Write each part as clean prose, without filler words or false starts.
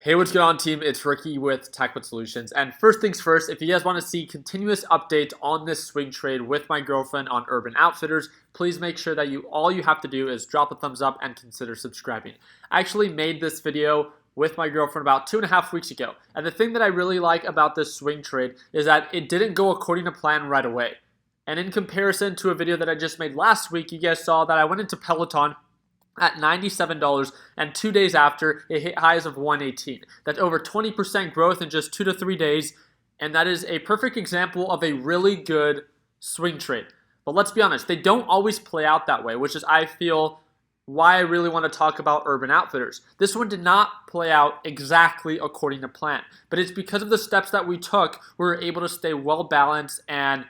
Hey, what's going on, team? It's Ricky with TechWit Solutions. And first things first, if you guys want to see continuous updates on this swing trade with my girlfriend on Urban Outfitters, please make sure that all you have to do is drop a thumbs up and consider subscribing. I actually made this video with my girlfriend about 2.5 weeks ago. And the thing that I really like about this swing trade is that it didn't go according to plan right away. And in comparison to a video that I just made last week, you guys saw that I went into Peloton at $97, and 2 days after, it hit highs of 118. That's over 20% growth in just 2 to 3 days, and that is a perfect example of a really good swing trade. But let's be honest, they don't always play out that way, which is, I feel, why I really want to talk about Urban Outfitters. This one did not play out exactly according to plan, but it's because of the steps that we took, we were able to stay well-balanced and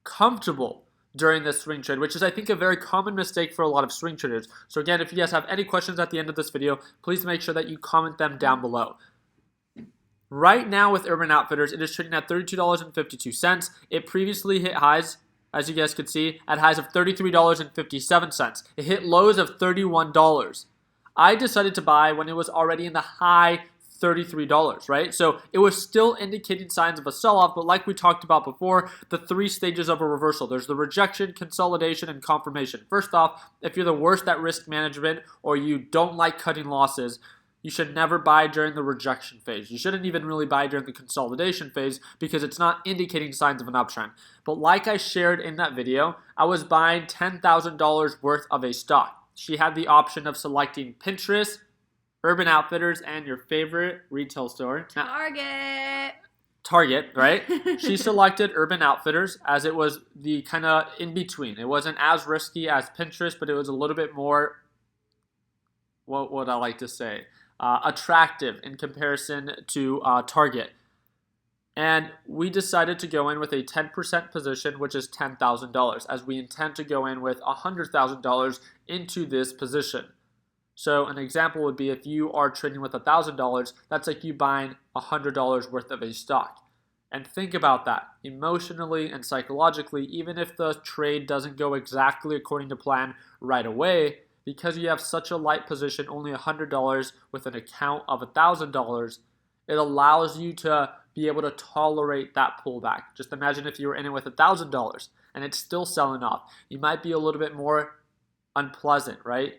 comfortable during this swing trade, which is, I think, a very common mistake for a lot of swing traders. So again, if you guys have any questions at the end of this video, please make sure that you comment them down below. Right now with Urban Outfitters, it is trading at $32.52. It previously hit highs, as you guys could see, at highs of $33.57. It hit lows of $31. I decided to buy when it was already in the high $33, right? So it was still indicating signs of a sell-off, but like we talked about before, the 3 stages of a reversal. There's the rejection, consolidation, and confirmation. First off, if you're the worst at risk management or you don't like cutting losses, you should never buy during the rejection phase. You shouldn't even really buy during the consolidation phase because it's not indicating signs of an uptrend. But like I shared in that video, I was buying $10,000 worth of a stock. She had the option of selecting Pinterest, Urban Outfitters, and your favorite retail store, Target, right? She selected Urban Outfitters as it was the kind of in between. It wasn't as risky as Pinterest, but it was a little bit more, what would I like to say, attractive in comparison to Target. And we decided to go in with a 10% position, which is $10,000, as we intend to go in with $100,000 into this position. So an example would be if you are trading with $1,000, that's like you buying $100 worth of a stock. And think about that. Emotionally and psychologically, even if the trade doesn't go exactly according to plan right away, because you have such a light position, only $100 with an account of $1,000, it allows you to be able to tolerate that pullback. Just imagine if you were in it with $1,000 and it's still selling off. You might be a little bit more unpleasant, right?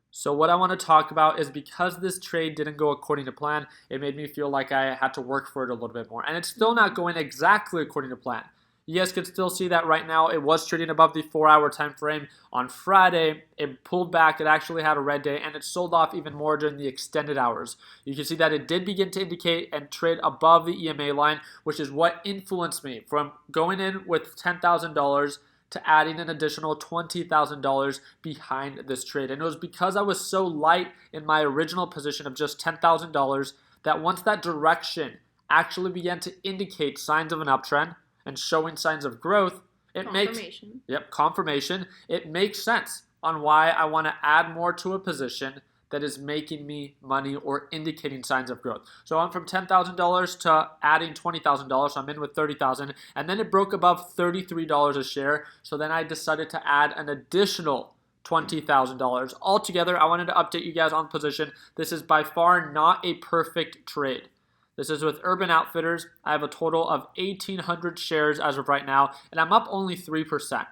So what I want to talk about is because this trade didn't go according to plan, it made me feel like I had to work for it a little bit more. And it's still not going exactly according to plan. You guys can still see that right now. It was trading above the 4-hour time frame. On Friday, it pulled back. It actually had a red day, and it sold off even more during the extended hours. You can see that it did begin to indicate and trade above the EMA line, which is what influenced me from going in with $10,000 to adding an additional $20,000 behind this trade. And it was because I was so light in my original position of just $10,000 that once that direction actually began to indicate signs of an uptrend and showing signs of growth, confirmation. It makes sense on why I want to add more to a position that is making me money or indicating signs of growth. So I'm from $10,000 to adding $20,000, so I'm in with $30,000, and then it broke above $33 a share, so then I decided to add an additional $20,000. Altogether, I wanted to update you guys on position. This is by far not a perfect trade. This is with Urban Outfitters. I have a total of 1,800 shares as of right now, and I'm up only 3%.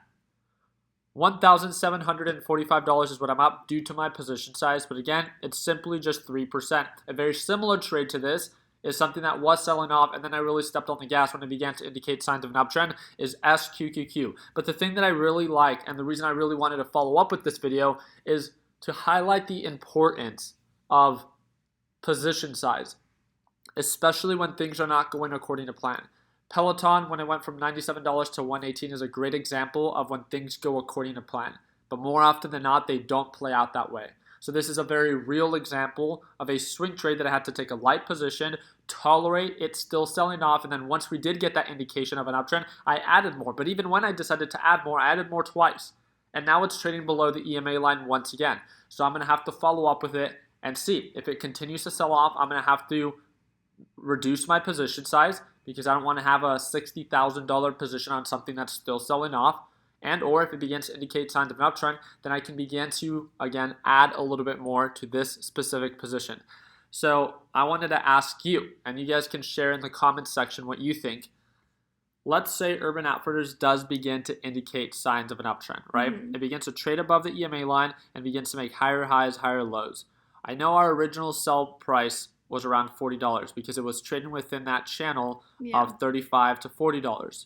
$1,745 is what I'm up due to my position size, but again, it's simply just 3%. A very similar trade to this is something that was selling off, and then I really stepped on the gas when it began to indicate signs of an uptrend, is SQQQ. But the thing that I really like, and the reason I really wanted to follow up with this video, is to highlight the importance of position size, especially when things are not going according to plan. Peloton, when it went from $97 to $118, is a great example of when things go according to plan. But more often than not, they don't play out that way. So this is a very real example of a swing trade that I had to take a light position, tolerate it still selling off, and then once we did get that indication of an uptrend, I added more. But even when I decided to add more, I added more twice. And now it's trading below the EMA line once again. So I'm going to have to follow up with it and see. If it continues to sell off, I'm going to have to reduce my position size because I don't want to have a $60,000 position on something that's still selling off. And or if it begins to indicate signs of an uptrend, then I can begin to, again, add a little bit more to this specific position. So I wanted to ask you, and you guys can share in the comments section what you think. Let's say Urban Outfitters does begin to indicate signs of an uptrend, right? It begins to trade above the EMA line and begins to make higher highs, higher lows. I know our original sell price was around $40 because it was trading within that channel of $35 to $40.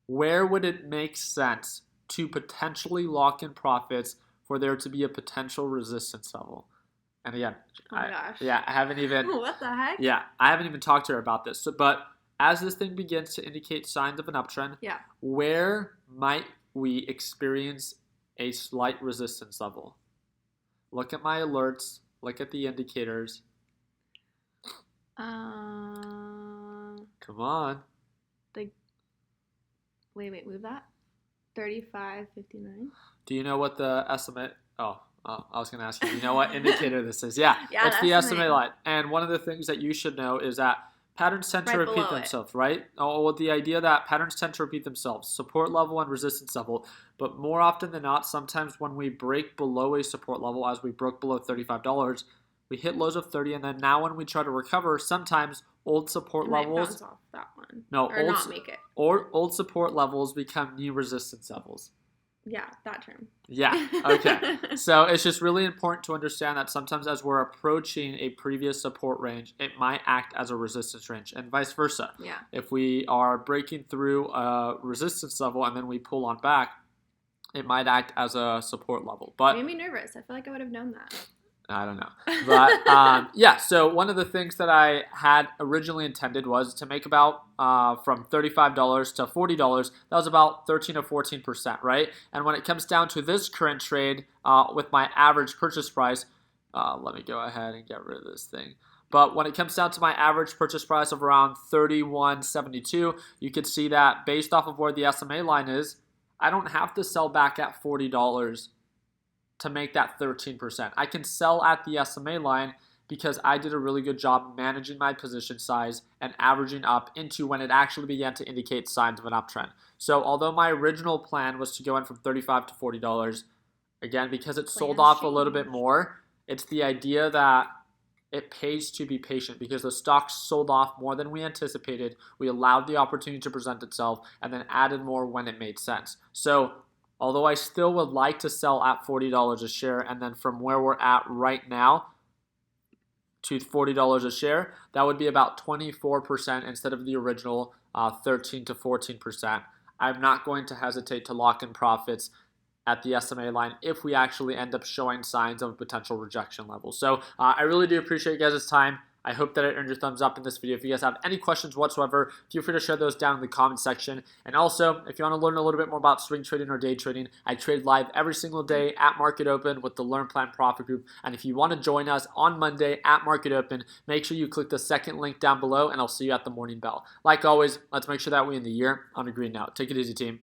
Where would it make sense to potentially lock in profits for there to be a potential resistance level? And again, I haven't even what the heck? Yeah, I haven't even talked to her about this. But as this thing begins to indicate signs of an uptrend, where might we experience a slight resistance level? Look at my alerts. Look at the indicators. Come on. Wait, move that. 35.59. Do you know what the estimate? Oh, I was going to ask you. Do you know what indicator this is? Yeah, it's the SMA line. And one of the things that you should know is that patterns tend to repeat themselves, right? With the idea that patterns tend to repeat themselves, support level and resistance level. But more often than not, sometimes when we break below a support level, as we broke below $35, we hit lows of 30, and then now when we try to recover, sometimes old support levels bounce off that one. No, or not make it. Or old support levels become new resistance levels. Yeah, that term. Yeah, okay. So it's just really important to understand that sometimes as we're approaching a previous support range, it might act as a resistance range and vice versa. Yeah. If we are breaking through a resistance level and then we pull on back, it might act as a support level. But it made me nervous. I feel like I would have known that. I don't know. But yeah, so one of the things that I had originally intended was to make about from $35 to $40. That was about 13 to 14%, right? And when it comes down to this current trade with my average purchase price, let me go ahead and get rid of this thing. But when it comes down to my average purchase price of around $31.72, you can see that based off of where the SMA line is, I don't have to sell back at $40 to make that 13%. I can sell at the SMA line because I did a really good job managing my position size and averaging up into when it actually began to indicate signs of an uptrend. So although my original plan was to go in from $35 to $40, again, because it sold off a little bit more, it's the idea that it pays to be patient because the stock sold off more than we anticipated. We allowed the opportunity to present itself and then added more when it made sense. So although I still would like to sell at $40 a share, and then from where we're at right now to $40 a share, that would be about 24% instead of the original 13 to 14%. I'm not going to hesitate to lock in profits at the SMA line if we actually end up showing signs of potential rejection level. So I really do appreciate you guys' time. I hope that it earned your thumbs up in this video. If you guys have any questions whatsoever, feel free to share those down in the comment section. And also, if you want to learn a little bit more about swing trading or day trading, I trade live every single day at Market Open with the Learn Plan Profit Group. And if you want to join us on Monday at Market Open, make sure you click the second link down below, and I'll see you at the morning bell. Like always, let's make sure that we end the year on a green note. Take it easy, team.